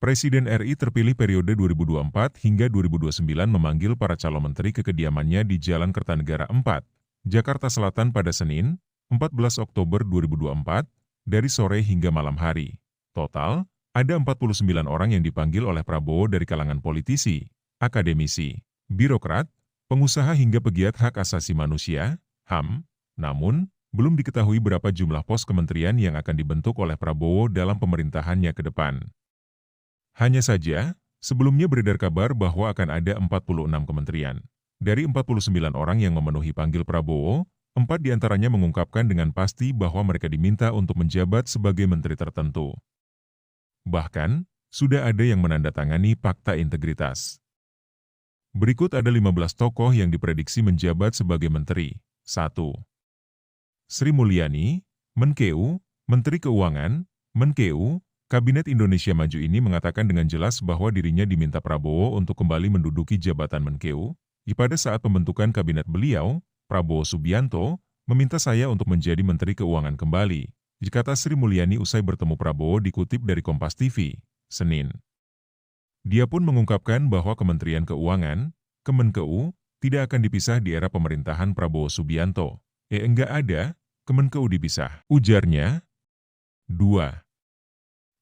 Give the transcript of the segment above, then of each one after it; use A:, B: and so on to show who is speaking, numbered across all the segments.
A: Presiden RI terpilih periode 2024 hingga 2029 memanggil para calon menteri ke kediamannya di Jalan Kertanegara 4, Jakarta Selatan pada Senin, 14 Oktober 2024, dari sore hingga malam hari. Total, ada 49 orang yang dipanggil oleh Prabowo dari kalangan politisi, akademisi, birokrat, pengusaha hingga pegiat hak asasi manusia, HAM, namun, belum diketahui berapa jumlah pos kementerian yang akan dibentuk oleh Prabowo dalam pemerintahannya ke depan. Hanya saja, sebelumnya beredar kabar bahwa akan ada 46 kementerian. Dari 49 orang yang memenuhi panggil Prabowo, 4 diantaranya mengungkapkan dengan pasti bahwa mereka diminta untuk menjabat sebagai menteri tertentu. Bahkan, sudah ada yang menandatangani Fakta Integritas. Berikut ada 15 tokoh yang diprediksi menjabat sebagai menteri. 1. Sri Mulyani, Menkeu, Menteri Keuangan, Menkeu. Kabinet Indonesia Maju ini mengatakan dengan jelas bahwa dirinya diminta Prabowo untuk kembali menduduki jabatan Menkeu. Pada saat pembentukan kabinet beliau, Prabowo Subianto, meminta saya untuk menjadi Menteri Keuangan kembali, kata Sri Mulyani usai bertemu Prabowo dikutip dari Kompas TV, Senin. Dia pun mengungkapkan bahwa Kementerian Keuangan, Kemenkeu, tidak akan dipisah di era pemerintahan Prabowo Subianto. Enggak ada, Kemenkeu dipisah, ujarnya. 2.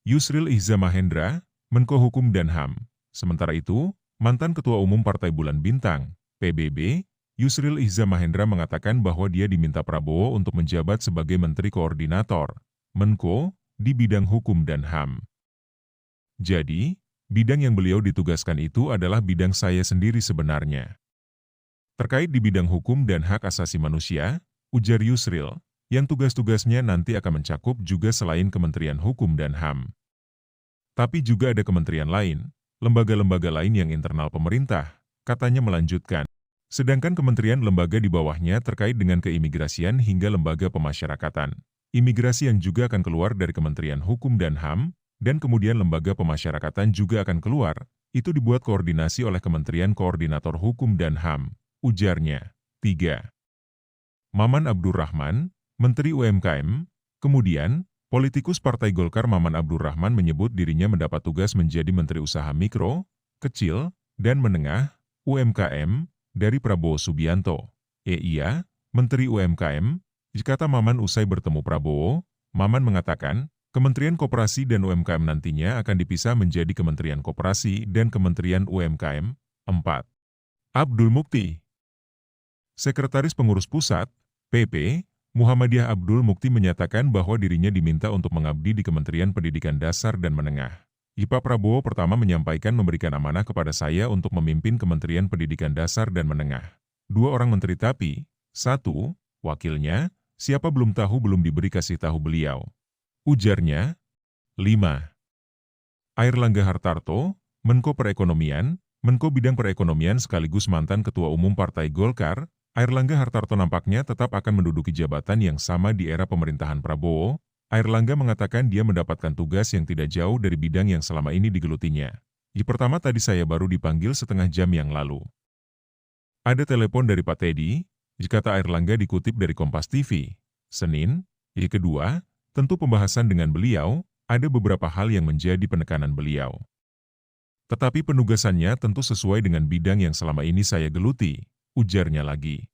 A: Yusril Iza Mahendra, Menko Hukum dan HAM. Sementara itu, mantan Ketua Umum Partai Bulan Bintang, PBB, Yusril Iza Mahendra mengatakan bahwa dia diminta Prabowo untuk menjabat sebagai Menteri Koordinator, Menko, di bidang hukum dan HAM. Jadi, bidang yang beliau ditugaskan itu adalah bidang saya sendiri sebenarnya. Terkait di bidang hukum dan hak asasi manusia, ujar Yusril, yang tugas-tugasnya nanti akan mencakup juga selain Kementerian Hukum dan HAM. Tapi juga ada kementerian lain, lembaga-lembaga lain yang internal pemerintah, katanya melanjutkan. Sedangkan kementerian lembaga di bawahnya terkait dengan keimigrasian hingga lembaga pemasyarakatan. Imigrasi yang juga akan keluar dari Kementerian Hukum dan HAM, dan kemudian lembaga pemasyarakatan juga akan keluar, itu dibuat koordinasi oleh Kementerian Koordinator Hukum dan HAM, ujarnya. 3. Maman Abdurrahman, Menteri UMKM, kemudian, politikus Partai Golkar Maman Abdurrahman menyebut dirinya mendapat tugas menjadi Menteri Usaha Mikro, Kecil, dan Menengah, UMKM, dari Prabowo Subianto. Iya, Menteri UMKM, kata Maman usai bertemu Prabowo. Maman mengatakan, Kementerian Koperasi dan UMKM nantinya akan dipisah menjadi Kementerian Koperasi dan Kementerian UMKM. 4. Abdul Mukti, Sekretaris Pengurus Pusat, PP, Muhammadiyah Abdul Mukti menyatakan bahwa dirinya diminta untuk mengabdi di Kementerian Pendidikan Dasar dan Menengah. Pak Prabowo pertama menyampaikan memberikan amanah kepada saya untuk memimpin Kementerian Pendidikan Dasar dan Menengah. 2 orang menteri tapi, 1, wakilnya, siapa belum tahu belum diberi kasih tahu beliau. Ujarnya. 5. Airlangga Hartarto, Menko Perekonomian, Menko Bidang Perekonomian sekaligus mantan Ketua Umum Partai Golkar, Airlangga Hartarto nampaknya tetap akan menduduki jabatan yang sama di era pemerintahan Prabowo. Airlangga mengatakan dia mendapatkan tugas yang tidak jauh dari bidang yang selama ini digelutinya. Pertama tadi saya baru dipanggil setengah jam yang lalu. Ada telepon dari Pak Teddy, kata Airlangga dikutip dari Kompas TV, Senin. Kedua, tentu pembahasan dengan beliau, ada beberapa hal yang menjadi penekanan beliau. Tetapi penugasannya tentu sesuai dengan bidang yang selama ini saya geluti, ujarnya lagi.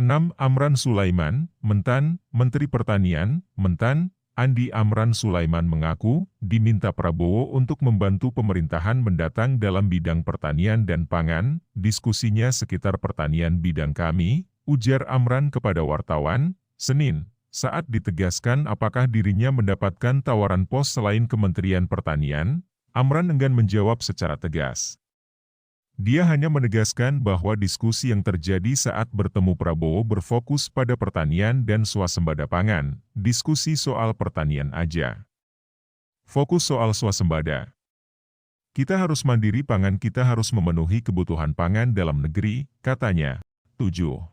A: 6. Amran Sulaiman, Mentan, Menteri Pertanian, Mentan, Andi Amran Sulaiman mengaku diminta Prabowo untuk membantu pemerintahan mendatang dalam bidang pertanian dan pangan. Diskusinya sekitar pertanian bidang kami, ujar Amran kepada wartawan, Senin, saat ditegaskan apakah dirinya mendapatkan tawaran pos selain Kementerian Pertanian. Amran enggan menjawab secara tegas. Dia hanya menegaskan bahwa diskusi yang terjadi saat bertemu Prabowo berfokus pada pertanian dan swasembada pangan, diskusi soal pertanian aja. Fokus soal swasembada. Kita harus mandiri pangan, kita harus memenuhi kebutuhan pangan dalam negeri, katanya. 7.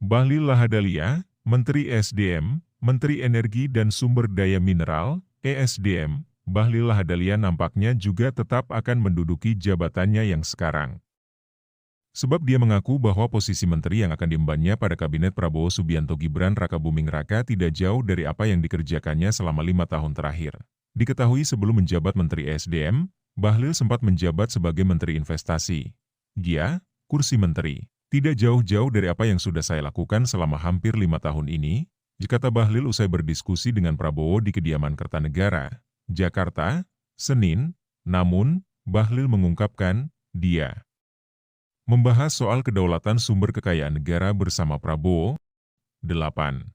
A: Bahlil Lahadalia, Menteri SDM, Menteri Energi dan Sumber Daya Mineral, ESDM, Bahlil Lahadalia nampaknya juga tetap akan menduduki jabatannya yang sekarang. Sebab dia mengaku bahwa posisi menteri yang akan diembannya pada kabinet Prabowo Subianto Gibran Rakabuming Raka tidak jauh dari apa yang dikerjakannya selama 5 tahun terakhir. Diketahui sebelum menjabat Menteri SDM, Bahlil sempat menjabat sebagai Menteri Investasi. Dia, kursi menteri. Tidak jauh-jauh dari apa yang sudah saya lakukan selama hampir 5 tahun ini, kata Bahlil usai berdiskusi dengan Prabowo di kediaman Kertanegara, Jakarta, Senin. Namun, Bahlil mengungkapkan, dia membahas soal kedaulatan sumber kekayaan negara bersama Prabowo. 8.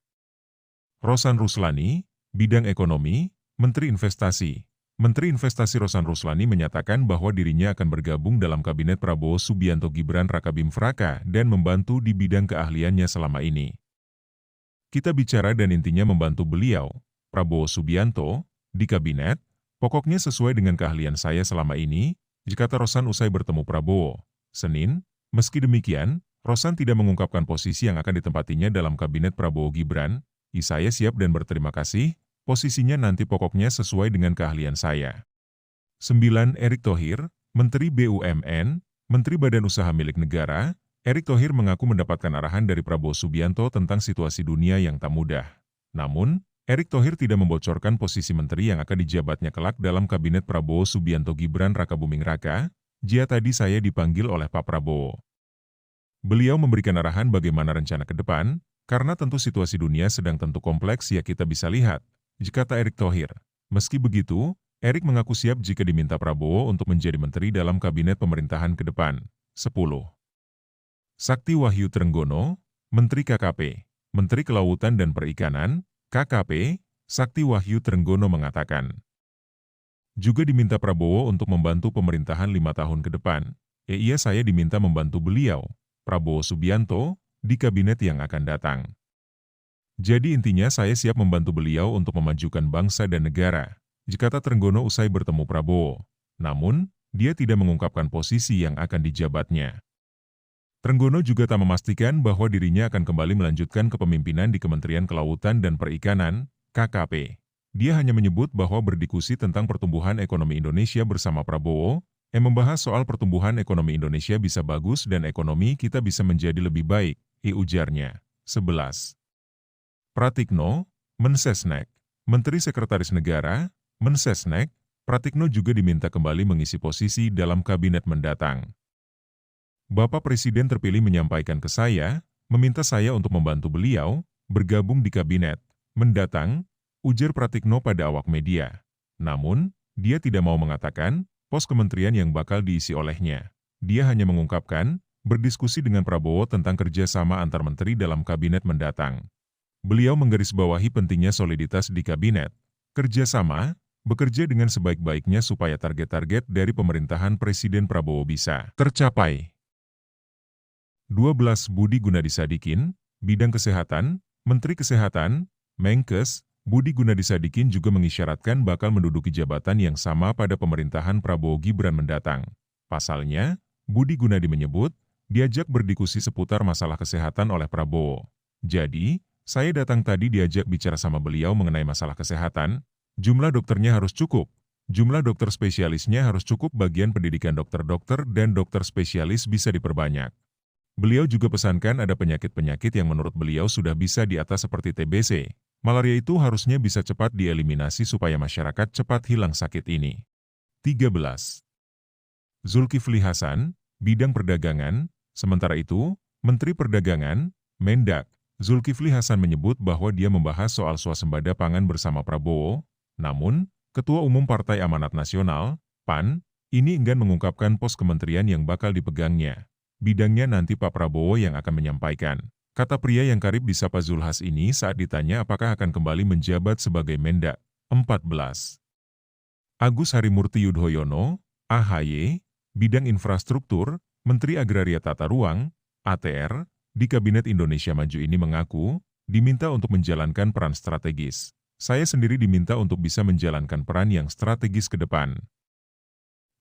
A: Rosan Ruslani, Bidang Ekonomi, Menteri Investasi. Menteri Investasi Rosan Ruslani menyatakan bahwa dirinya akan bergabung dalam Kabinet Prabowo Subianto Gibran Rakabim Fraka dan membantu di bidang keahliannya selama ini. Kita bicara dan intinya membantu beliau, Prabowo Subianto, di Kabinet, pokoknya sesuai dengan keahlian saya selama ini, kata Rosan usai bertemu Prabowo. Senin, meski demikian, Rosan tidak mengungkapkan posisi yang akan ditempatinya dalam Kabinet Prabowo Gibran. Saya siap dan berterima kasih, posisinya nanti pokoknya sesuai dengan keahlian saya. 9. Erick Thohir, Menteri BUMN, Menteri Badan Usaha Milik Negara. Erick Thohir mengaku mendapatkan arahan dari Prabowo Subianto tentang situasi dunia yang tak mudah. Namun, Erick Thohir tidak membocorkan posisi menteri yang akan dijabatnya kelak dalam Kabinet Prabowo Subianto Gibran Rakabuming Raka. Tadi saya dipanggil oleh Pak Prabowo. Beliau memberikan arahan bagaimana rencana ke depan, karena tentu situasi dunia sedang tentu kompleks ya kita bisa lihat, kata Erick Thohir. Meski begitu, Erick mengaku siap jika diminta Prabowo untuk menjadi menteri dalam kabinet pemerintahan ke depan. 10. Sakti Wahyu Trenggono, Menteri KKP, Menteri Kelautan dan Perikanan, KKP, Sakti Wahyu Trenggono mengatakan, juga diminta Prabowo untuk membantu pemerintahan 5 tahun ke depan. Iya saya diminta membantu beliau, Prabowo Subianto, di kabinet yang akan datang. Jadi intinya saya siap membantu beliau untuk memajukan bangsa dan negara, kata Trenggono usai bertemu Prabowo. Namun, dia tidak mengungkapkan posisi yang akan dijabatnya. Trenggono juga tak memastikan bahwa dirinya akan kembali melanjutkan kepemimpinan di Kementerian Kelautan dan Perikanan, KKP. Dia hanya menyebut bahwa berdiskusi tentang pertumbuhan ekonomi Indonesia bersama Prabowo, membahas soal pertumbuhan ekonomi Indonesia bisa bagus dan ekonomi kita bisa menjadi lebih baik, ujarnya. 11. Pratikno, Mensesnek, Menteri Sekretaris Negara, Mensesnek, Pratikno juga diminta kembali mengisi posisi dalam kabinet mendatang. Bapak Presiden terpilih menyampaikan ke saya, meminta saya untuk membantu beliau, bergabung di kabinet mendatang, ujar Pratikno pada awak media. Namun, dia tidak mau mengatakan pos kementerian yang bakal diisi olehnya. Dia hanya mengungkapkan, berdiskusi dengan Prabowo tentang kerjasama antar menteri dalam kabinet mendatang. Beliau menggarisbawahi pentingnya soliditas di kabinet, kerjasama, bekerja dengan sebaik-baiknya supaya target-target dari pemerintahan Presiden Prabowo bisa tercapai. 12. Budi Gunadisadikin, Bidang Kesehatan, Menteri Kesehatan, Menkes, Budi Gunadisadikin juga mengisyaratkan bakal menduduki jabatan yang sama pada pemerintahan Prabowo Gibran mendatang. Pasalnya, Budi Gunadi menyebut, diajak berdiskusi seputar masalah kesehatan oleh Prabowo. Jadi, saya datang tadi diajak bicara sama beliau mengenai masalah kesehatan, jumlah dokternya harus cukup, jumlah dokter spesialisnya harus cukup, bagian pendidikan dokter-dokter dan dokter spesialis bisa diperbanyak. Beliau juga pesankan ada penyakit-penyakit yang menurut beliau sudah bisa di atas seperti TBC. Malaria itu harusnya bisa cepat dieliminasi supaya masyarakat cepat hilang sakit ini. 13. Zulkifli Hasan, Bidang Perdagangan. Sementara itu, Menteri Perdagangan, Mendak, Zulkifli Hasan menyebut bahwa dia membahas soal swasembada pangan bersama Prabowo. Namun, Ketua Umum Partai Amanat Nasional, PAN, ini enggan mengungkapkan pos kementerian yang bakal dipegangnya. Bidangnya nanti Pak Prabowo yang akan menyampaikan, kata pria yang karib disapa Zulhas ini saat ditanya apakah akan kembali menjabat sebagai Mendak. 14. Agus Harimurti Yudhoyono, AHY, Bidang Infrastruktur, Menteri Agraria Tata Ruang, ATR, di Kabinet Indonesia Maju ini mengaku, diminta untuk menjalankan peran strategis. Saya sendiri diminta untuk bisa menjalankan peran yang strategis ke depan,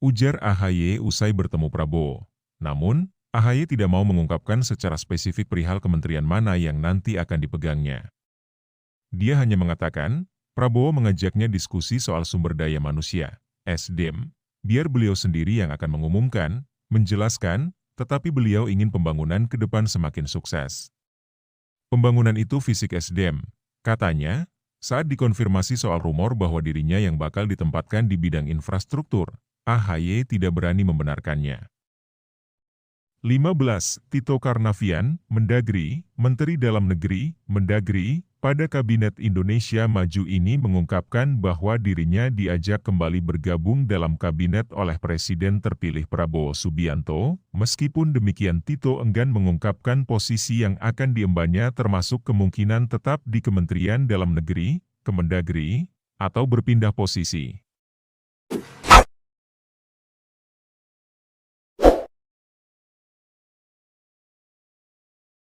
A: ujar AHY usai bertemu Prabowo. Namun, AHY tidak mau mengungkapkan secara spesifik perihal kementerian mana yang nanti akan dipegangnya. Dia hanya mengatakan, Prabowo mengajaknya diskusi soal sumber daya manusia, SDM, biar beliau sendiri yang akan mengumumkan, menjelaskan, tetapi beliau ingin pembangunan ke depan semakin sukses. Pembangunan itu fisik SDM, katanya, Saat dikonfirmasi soal rumor bahwa dirinya yang bakal ditempatkan di bidang infrastruktur, AHY tidak berani membenarkannya. 15. Tito Karnavian, Mendagri, Menteri Dalam Negeri, Mendagri, pada Kabinet Indonesia Maju ini mengungkapkan bahwa dirinya diajak kembali bergabung dalam kabinet oleh Presiden terpilih Prabowo Subianto. Meskipun demikian, Tito enggan mengungkapkan posisi yang akan diembannya, termasuk kemungkinan tetap di Kementerian Dalam Negeri, Kemendagri, atau berpindah posisi.